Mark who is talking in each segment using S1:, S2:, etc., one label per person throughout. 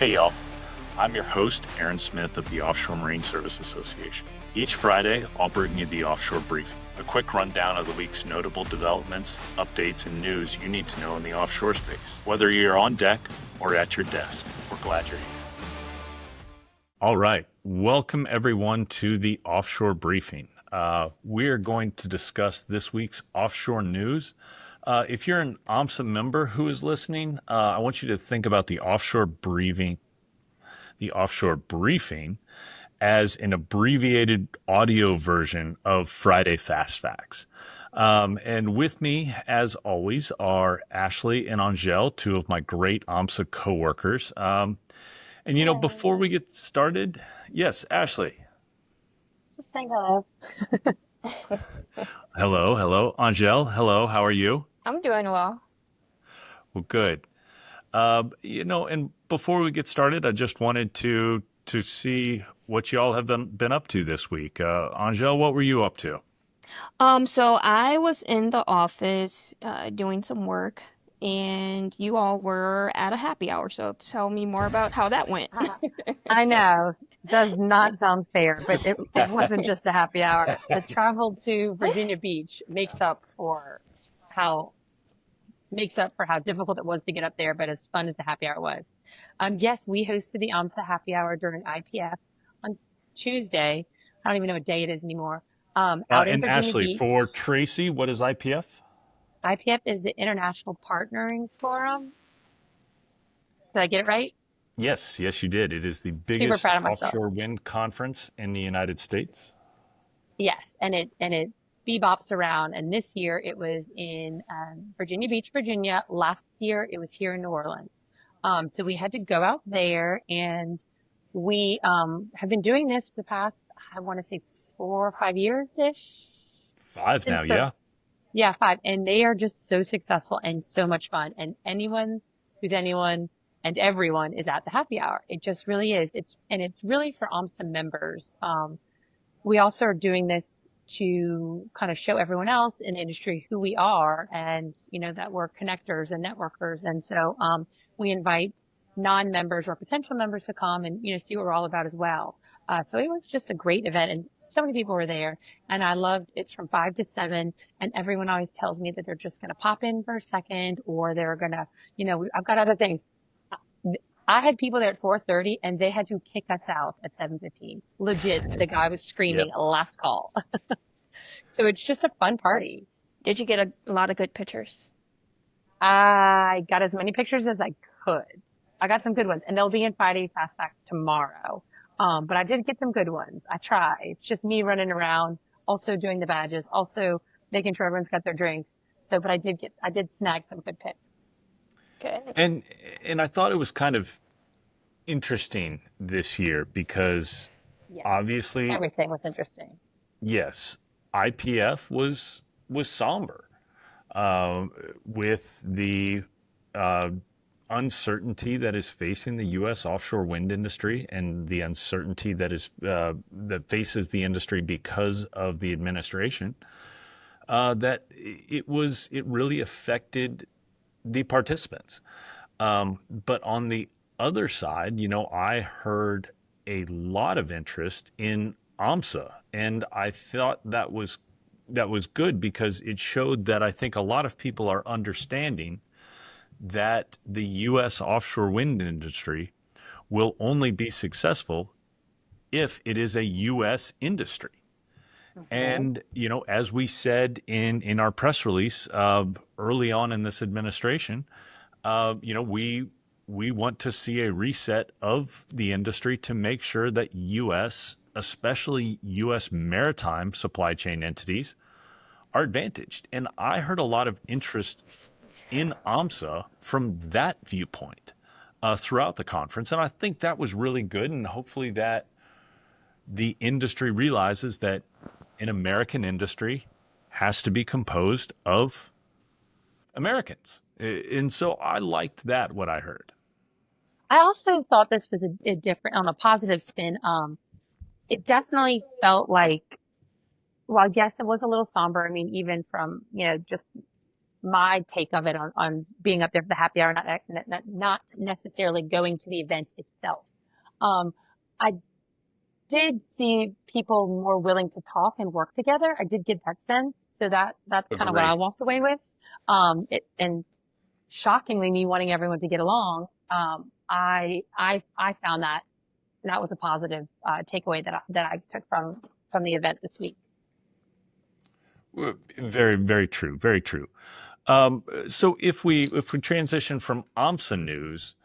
S1: Hey y'all, I'm your host, Aaron Smith of the Offshore Marine Service Association. Each Friday, I'll bring you the Offshore Briefing, a quick rundown of the week's notable developments, updates, and news you need to know in the offshore space. Whether you're on deck or at your desk, we're glad you're here. All right, welcome everyone to the Offshore Briefing. We're going to discuss this week's offshore news. If you're an OMSA member who is listening, I want you to think about the Offshore Briefing as an abbreviated audio version of Friday Fast Facts. And with me, as always, are Ashley and Angel, two of my great OMSA coworkers. Before we get started, yes, Ashley.
S2: Just saying hello.
S1: Hello. Angel, hello, how are you?
S2: I'm doing well.
S1: Well, good. And before we get started, I just wanted to see what y'all have been up to this week. Angel, what were you up to?
S2: So I was in the office doing some work, and you all were at a happy hour. So tell me more about how that went.
S3: I know. Does not sound fair, but it wasn't just a happy hour. The travel to Virginia Beach makes up for how difficult it was to get up there, but as fun as the happy hour was. Yes, we hosted the AMSA happy hour during IPF on Tuesday. I don't even know what day it is anymore. Out in
S1: And
S3: Virginia
S1: Ashley,
S3: Beach.
S1: for Tracy, what is IPF?
S3: IPF is the International Partnering Forum. Did I get it right?
S1: Yes, you did. It is the
S3: Super
S1: biggest
S3: proud of myself.
S1: offshore wind conference in the United States.
S3: Yes, and it bebops around. And this year it was in Virginia Beach, Virginia. Last year it was here in New Orleans. So we had to go out there, and we have been doing this for the past, I want to say 4 or 5 years-ish.
S1: 5 now, yeah.
S3: Yeah, 5. And they are just so successful and so much fun. And anyone and everyone is at the happy hour. It just really is. It's really for AMSA members. We also are doing this to kind of show everyone else in the industry who we are, and that we're connectors and networkers. And so we invite non-members or potential members to come and see what we're all about as well. So it was just a great event, and so many people were there, and I loved it's from 5 to 7, and everyone always tells me that they're just going to pop in for a second, or they're going to, I've got other things. I had people there at 4:30, and they had to kick us out at 7:15. Legit, the guy was screaming,
S1: Yep.
S3: last call. So it's just a fun party.
S2: Did you get a lot of good pictures?
S3: I got as many pictures as I could. I got some good ones, and they'll be in Friday Fast Fact tomorrow. But I did get some good ones. I try. It's just me running around, also doing the badges, also making sure everyone's got their drinks. But I did snag some good pics.
S2: Good.
S1: And I thought it was kind of interesting this year because
S3: Yes.
S1: obviously,
S3: Everything was interesting.
S1: yes, IPF was somber with the uncertainty that is facing the U.S. offshore wind industry and the uncertainty that faces the industry because of the administration. That it really affected the participants. But on the other side, I heard a lot of interest in AMSA, and I thought that was good because it showed that I think a lot of people are understanding that the U.S. offshore wind industry will only be successful if it is a U.S. industry. And, as we said in our press release early on in this administration, we want to see a reset of the industry to make sure that U.S., especially U.S. maritime supply chain entities, are advantaged. And I heard a lot of interest in AMSA from that viewpoint throughout the conference. And I think that was really good. And hopefully that the industry realizes that an American industry has to be composed of Americans. And so I liked that, what I heard.
S3: I also thought this was a different, on a positive spin. It definitely felt like, well, yes, it was a little somber. I mean, even from, just my take of it on being up there for the happy hour, not necessarily going to the event itself. I did see people more willing to talk and work together. I did get that sense. So that's kind of what I
S1: Agree.
S3: walked away with. And shockingly, me wanting everyone to get along, I found that was a positive takeaway that I took from the event this week.
S1: Very, very true. Very true. So if we transition from OMSA news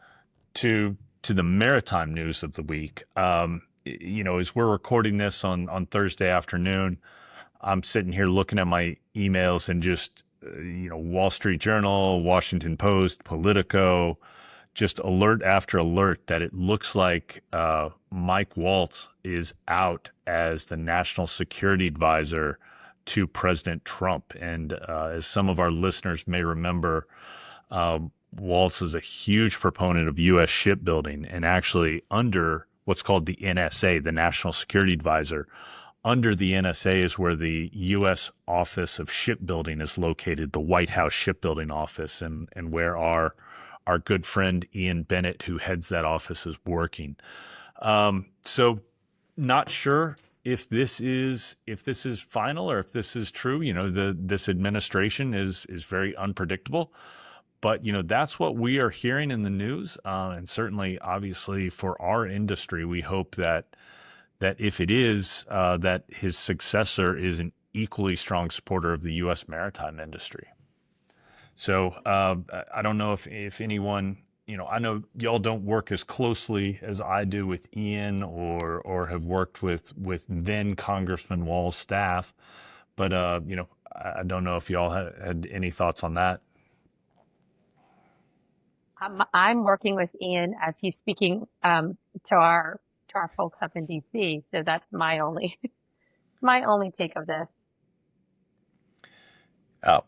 S1: to the maritime news of the week, as we're recording this on Thursday afternoon, I'm sitting here looking at my emails and just Wall Street Journal, Washington Post, Politico, just alert after alert that it looks like Mike Waltz is out as the national security advisor to President Trump. And as some of our listeners may remember, Waltz is a huge proponent of U.S. shipbuilding, and actually under what's called the NSA, the National Security Advisor. Under the NSA is where the U.S. Office of Shipbuilding is located, the White House Shipbuilding Office, and where our good friend Ian Bennett, who heads that office, is working. So not sure if this is final or if this is true. This administration is very unpredictable. But, that's what we are hearing in the news. And certainly, obviously, for our industry, we hope that if it is, that his successor is an equally strong supporter of the U.S. maritime industry. So I don't know if anyone, I know y'all don't work as closely as I do with Ian or have worked with then Congressman Wall's staff. But, I don't know if y'all had any thoughts on that.
S3: I'm working with Ian as he's speaking to our folks up in DC. So that's my only take of this.
S1: Oh,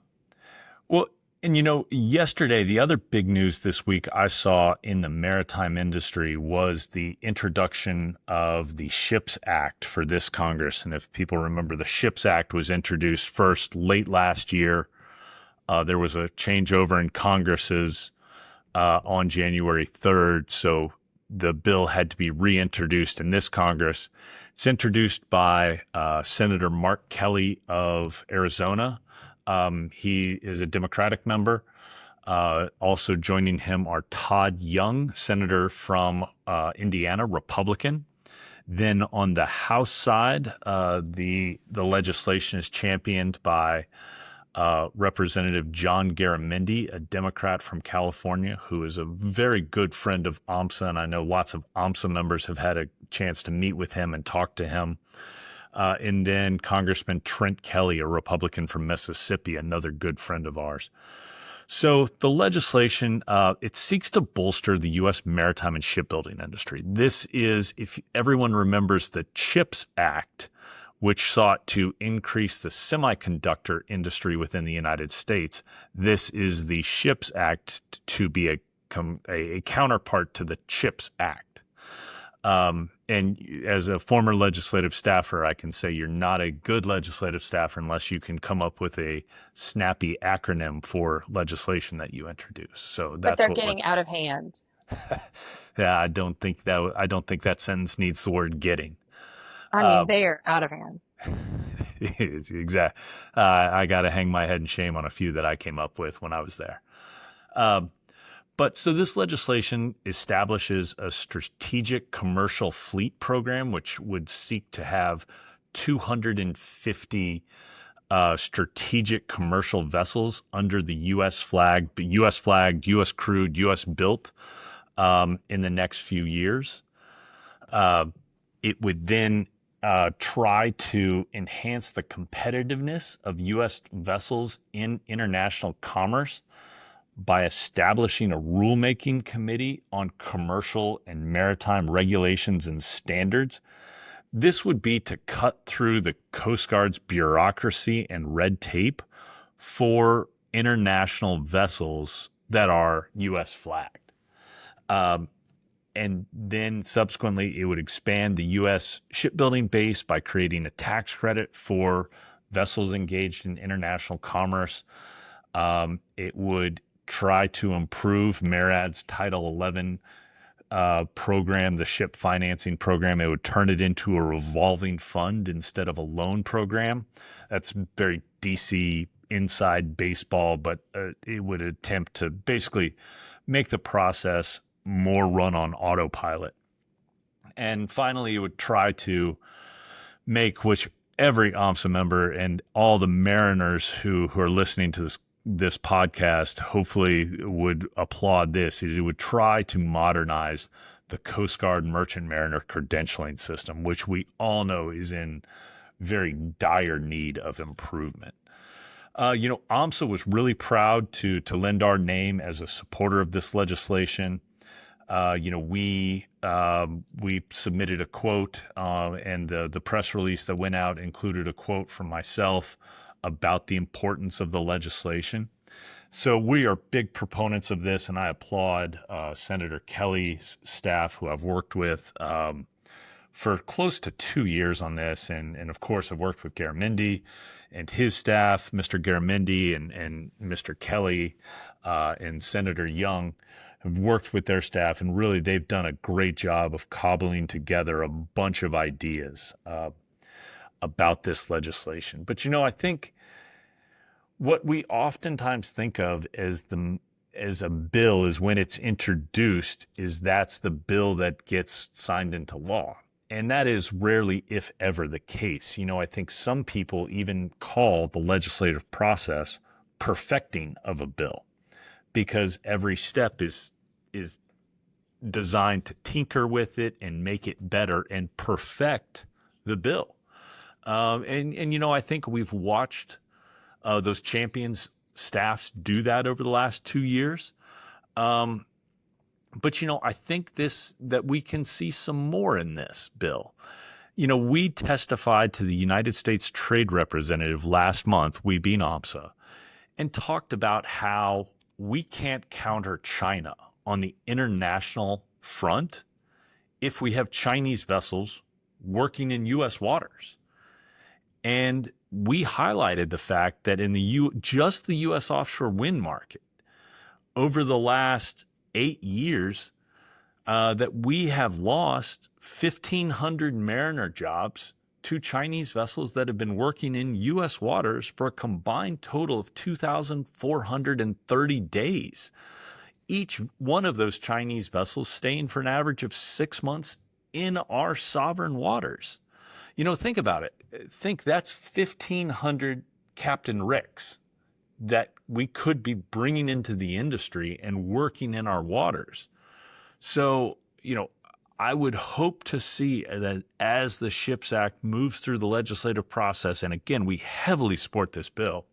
S1: well, and yesterday, the other big news this week I saw in the maritime industry was the introduction of the SHIPS Act for this Congress. And if people remember, the SHIPS Act was introduced first late last year. There was a changeover in Congress's on January 3rd. So the bill had to be reintroduced in this Congress. It's introduced by Senator Mark Kelly of Arizona. He is a Democratic member. Also joining him are Todd Young, Senator from Indiana, Republican. Then on the House side, the legislation is championed by Representative John Garamendi, a Democrat from California, who is a very good friend of OMSA, and I know lots of OMSA members have had a chance to meet with him and talk to him. And then Congressman Trent Kelly, a Republican from Mississippi, another good friend of ours. So the legislation, it seeks to bolster the U.S. maritime and shipbuilding industry. This is, if everyone remembers the CHIPS Act, which sought to increase the semiconductor industry within the United States. This is the SHIPS Act to be a counterpart to the CHIPS Act. And as a former legislative staffer, I can say you're not a good legislative staffer unless you can come up with a snappy acronym for legislation that you introduce. So
S3: But
S1: that's
S3: they're
S1: what
S3: getting out of hand.
S1: Yeah, I don't think that sentence needs the word "getting."
S3: I mean, they are out of hand.
S1: It's exact. I got to hang my head in shame on a few that I came up with when I was there. But so this legislation establishes a strategic commercial fleet program, which would seek to have 250 strategic commercial vessels under the U.S. flagged, U.S. crewed, U.S. built in the next few years. It would then try to enhance the competitiveness of U.S. vessels in international commerce by establishing a rulemaking committee on commercial and maritime regulations and standards. This would be to cut through the Coast Guard's bureaucracy and red tape for international vessels that are U.S. flagged. And then subsequently, it would expand the U.S. shipbuilding base by creating a tax credit for vessels engaged in international commerce. It would try to improve MARAD's Title 11 program, the ship financing program. It would turn it into a revolving fund instead of a loan program. That's very DC inside baseball, but it would attempt to basically make the process more run on autopilot. And finally, it would try to make which every AMSA member and all the mariners who are listening to this podcast hopefully would applaud this. It would try to modernize the Coast Guard Merchant Mariner credentialing system, which we all know is in very dire need of improvement. AMSA was really proud to lend our name as a supporter of this legislation. We submitted a quote, and the press release that went out included a quote from myself about the importance of the legislation. So we are big proponents of this, and I applaud Senator Kelly's staff, who I've worked with for close to 2 years on this, and of course I've worked with Garamendi and his staff, Mr. Garamendi and Mr. Kelly and Senator Young have worked with their staff, and really they've done a great job of cobbling together a bunch of ideas about this legislation. But I think what we oftentimes think of as a bill is when it's introduced is that's the bill that gets signed into law. And that is rarely, if ever, the case. I think some people even call the legislative process perfecting of a bill, because every step is designed to tinker with it and make it better and perfect the bill. I think we've watched those champions staffs do that over the last 2 years. But I think that we can see some more in this bill. We testified to the United States Trade Representative last month, we being AMSA, and talked about how we can't counter China on the international front if we have Chinese vessels working in U.S. waters. And we highlighted the fact that in just the U.S. offshore wind market, over the last 8 years, that we have lost 1,500 mariner jobs to Chinese vessels that have been working in U.S. waters for a combined total of 2,430 days. Each one of those Chinese vessels staying for an average of 6 months in our sovereign waters. Think about it. Think that's 1,500 Captain Ricks that we could be bringing into the industry and working in our waters. So, I would hope to see that as the Ships Act moves through the legislative process, and again, we heavily support this bill,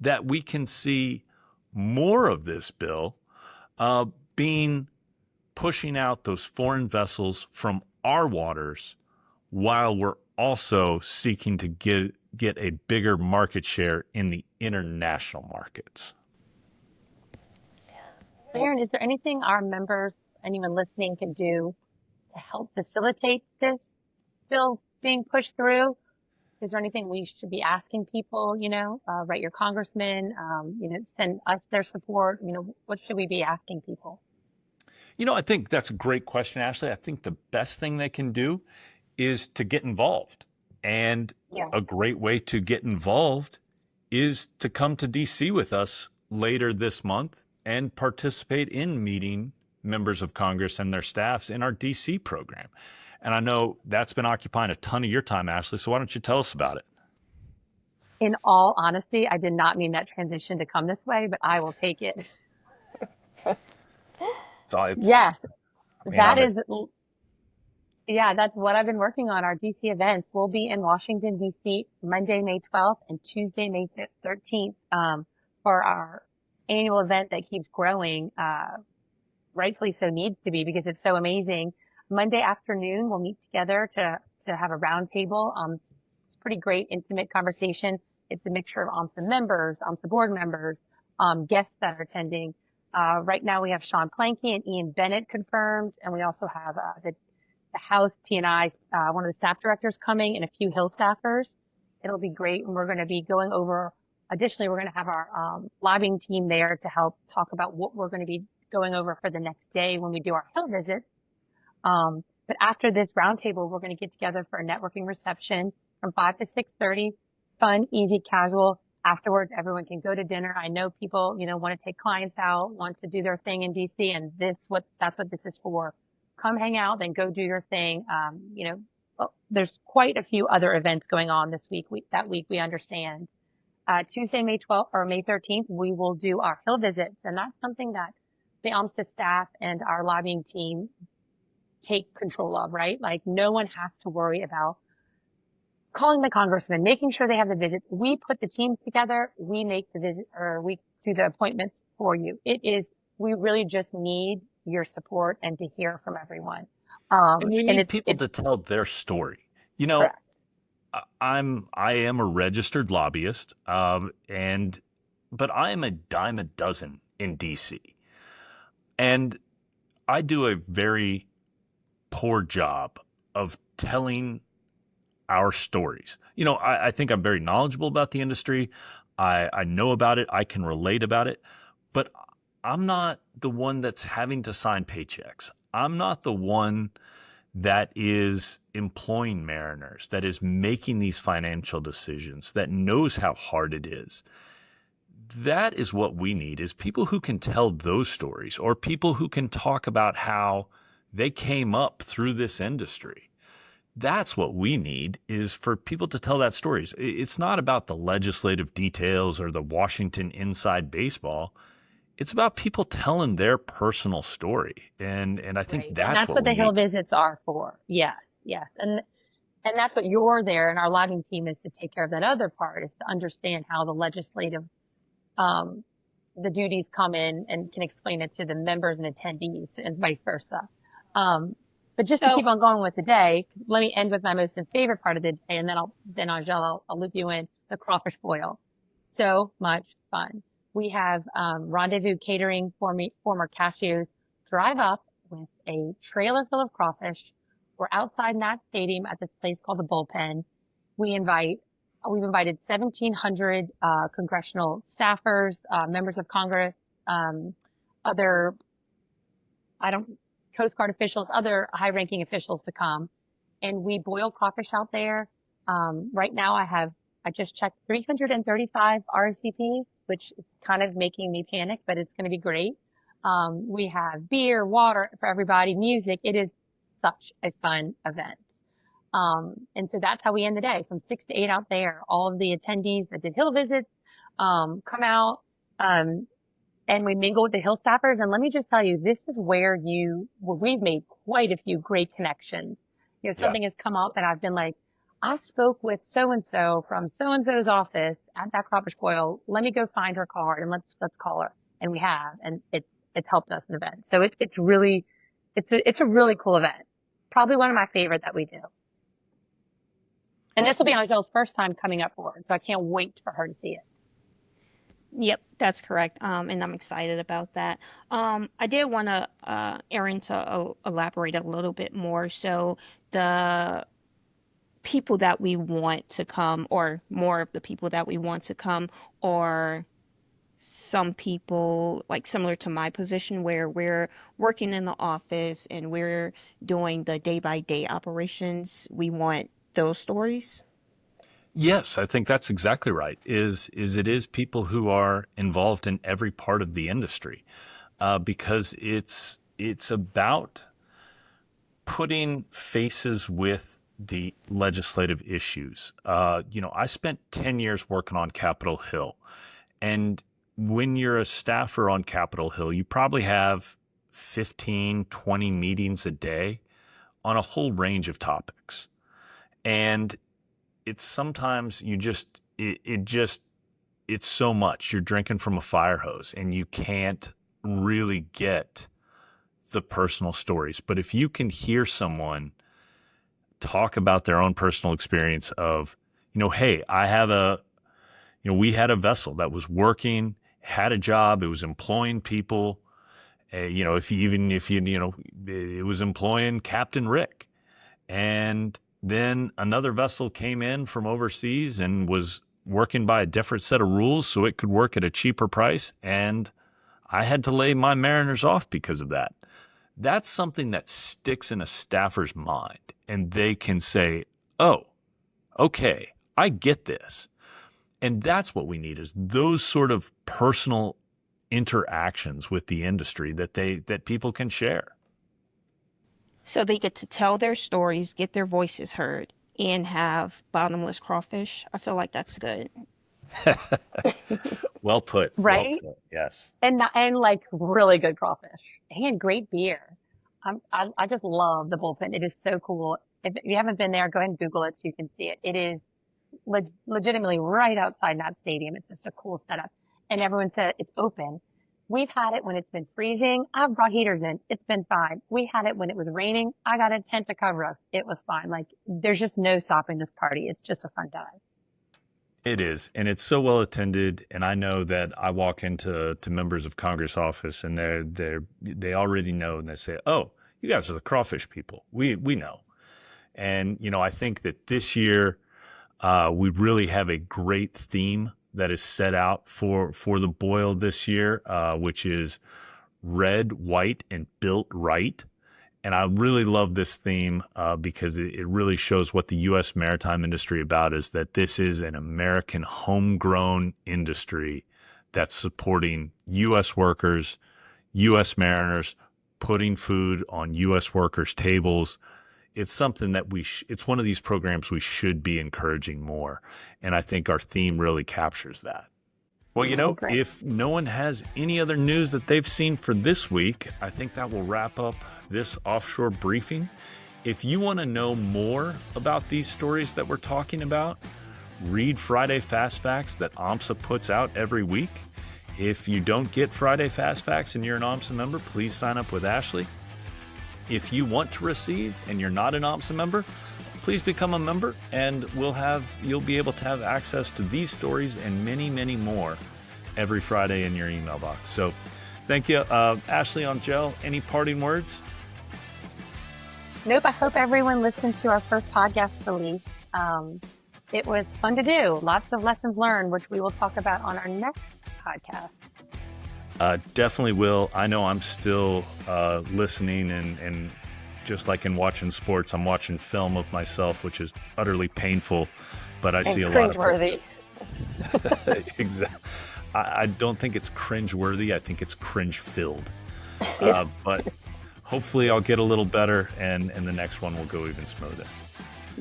S1: that we can see more of this bill pushing out those foreign vessels from our waters, while we're also seeking to get a bigger market share in the international markets.
S3: Aaron, is there anything our members, anyone listening, can do to help facilitate this bill being pushed through? Is there anything we should be asking people, write your congressman, send us their support? What should we be asking people?
S1: I think that's a great question, Ashley. I think the best thing they can do is to get involved. And a great way to get involved is to come to DC with us later this month and participate in meeting members of Congress and their staffs in our DC program. And I know that's been occupying a ton of your time, Ashley, so why don't you tell us about it?
S3: In all honesty, I did not mean that transition to come this way, but I will take it. Yes, that's what I've been working on. Our DC events will be in Washington, DC, Monday, May 12th and Tuesday, May 13th, for our annual event that keeps growing, rightfully so needs to be, because it's so amazing. Monday afternoon, we'll meet together to have a roundtable. It's a pretty great, intimate conversation. It's a mixture of AMSA members, AMSA board members, guests that are attending. Right now we have Sean Planky and Ian Bennett confirmed, and we also have the House T&I, one of the staff directors coming, and a few Hill staffers. It'll be great, and we're going to be going over Additionally, we're going to have our lobbying team there to help talk about what we're going to be going over for the next day when we do our hill visit. But after this roundtable, we're going to get together for a networking reception from 5 to 6:30. Fun, easy, casual. Afterwards, everyone can go to dinner. I know people, want to take clients out, want to do their thing in DC, and that's what this is for. Come hang out, then go do your thing. There's quite a few other events going on this week. That week, we understand. Tuesday, May 12th or May 13th, we will do our hill visits, and that's something that the OMSTA staff and our lobbying team take control of, right? Like no one has to worry about calling the congressman, making sure they have the visits. We put the teams together. We make the visit or we do the appointments for you. We really just need your support and to hear from everyone.
S1: And we need people to tell their story.
S3: Correct.
S1: I am a registered lobbyist, but I am a dime a dozen in DC. And I do a very poor job of telling our stories. I think I'm very knowledgeable about the industry. I know about it. I can relate about it, but I'm not the one that's having to sign paychecks. I'm not the one that is employing mariners, that is making these financial decisions, that knows how hard it is. That is what we need, is people who can tell those stories, or people who can talk about how they came up through this industry. That's what we need, is for people to tell that stories. It's not about the legislative details or the Washington inside baseball. It's about people telling their personal story. And I think
S3: Right.
S1: that's
S3: And that's what the hill visits are for. Yes. And that's what you're there. And our lobbying team is to take care of that other part, is to understand how the legislative, the duties come in, and can explain it to the members and attendees and vice versa. But just to keep on going with the day, let me end with my most favorite part of the day, and then Angela, I'll loop you in, the crawfish boil. So much fun. We have Rendezvous Catering, former cashews, drive up with a trailer full of crawfish. We're outside Nat Stadium at this place called the Bullpen. We've invited 1,700 congressional staffers, members of Congress, other Coast Guard officials, other high-ranking officials to come, and we boil crawfish out there. Right now, I just checked 335 RSVPs, which is kind of making me panic, but it's going to be great. We have beer, water for everybody, music. It is such a fun event. And so that's how we end the day, from 6 to 8 out there. All of the attendees that did hill visits come out. And we mingle with the hill staffers. And let me just tell you, this is where we've made quite a few great connections. Something has come up and I've been like, I spoke with so-and-so from so-and-so's office at that crawfish boil. Let me go find her card and let's call her. And we have, and it's helped us an event. So it's a really cool event. Probably one of my favorite that we do. And this will be Angela's first time coming up forward. So I can't wait for her to see it.
S2: Yep, that's correct. And I'm excited about that. I did want to, Erin, to elaborate a little bit more. So the people that we want to come, or more of the people that we want to come, or some people like similar to my position where we're working in the office and we're doing the day-by-day operations. We want those stories.
S1: Yes, I think that's exactly right. It is people who are involved in every part of the industry, because it's about putting faces with the legislative issues. I spent 10 years working on Capitol Hill, and when you're a staffer on Capitol Hill, you probably have 15, 20 meetings a day on a whole range of topics, and it's sometimes it's so much. You're drinking from a fire hose and you can't really get the personal stories. But if you can hear someone talk about their own personal experience of, hey, we had a vessel that was working, had a job, it was employing people, it was employing Captain Rick, and then another vessel came in from overseas and was working by a different set of rules so it could work at a cheaper price, and I had to lay my mariners off because of that. That's something that sticks in a staffer's mind, and they can say, oh, okay, I get this. And that's what we need, is those sort of personal interactions with the industry that people can share.
S2: So they get to tell their stories, get their voices heard, and have bottomless crawfish. I feel like that's good.
S1: Well put. Well
S3: Right?
S1: put. Yes.
S3: And like really good crawfish and great beer. I just love the bullpen. It is so cool. If you haven't been there, go ahead and Google it so you can see it. It is legitimately right outside that stadium. It's just a cool setup. And everyone said it's open. We've had it when it's been freezing. I've brought heaters in. It's been fine. We had it when it was raining. I got a tent to cover us. It was fine. Like there's just no stopping this party. It's just a fun time.
S1: It is, and it's so well attended. And I know that I walk into members of Congress office, and they already know, and they say, "Oh, you guys are the crawfish people. We know." And I think that this year we really have a great theme that is set out for the boil this year, which is red, white, and built right. And I really love this theme because it really shows what the U.S. maritime industry about is, that this is an American homegrown industry that's supporting U.S. workers, U.S. mariners, putting food on U.S. workers' tables. It's something that it's one of these programs we should be encouraging more. And I think our theme really captures that. Well,
S3: I agree.
S1: if no one has any other news that they've seen for this week, I think that will wrap up this offshore briefing. If you want to know more about these stories that we're talking about, read Friday Fast Facts that AMSA puts out every week. If you don't get Friday Fast Facts and you're an AMSA member, please sign up with Ashley. If you want to receive and you're not an AMSA member, please become a member, and you'll be able to have access to these stories and many, many more every Friday in your email box. So thank you. Ashley, Angel, any parting words?
S3: Nope. I hope everyone listened to our first podcast release. It was fun to do. Lots of lessons learned, which we will talk about on our next podcast.
S1: Definitely will. I know I'm still listening, and just like in watching sports, I'm watching film of myself, which is utterly painful, but I see a lot of
S3: cringeworthy.
S1: Exactly. I don't think it's cringeworthy. I think it's cringe-filled.
S3: Yeah.
S1: But hopefully I'll get a little better, and the next one will go even smoother.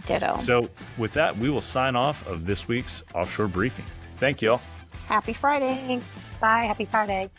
S2: Ditto.
S1: So with that, we will sign off of this week's Offshore Briefing. Thank you all.
S2: Happy Friday.
S3: Thanks. Bye. Happy Friday.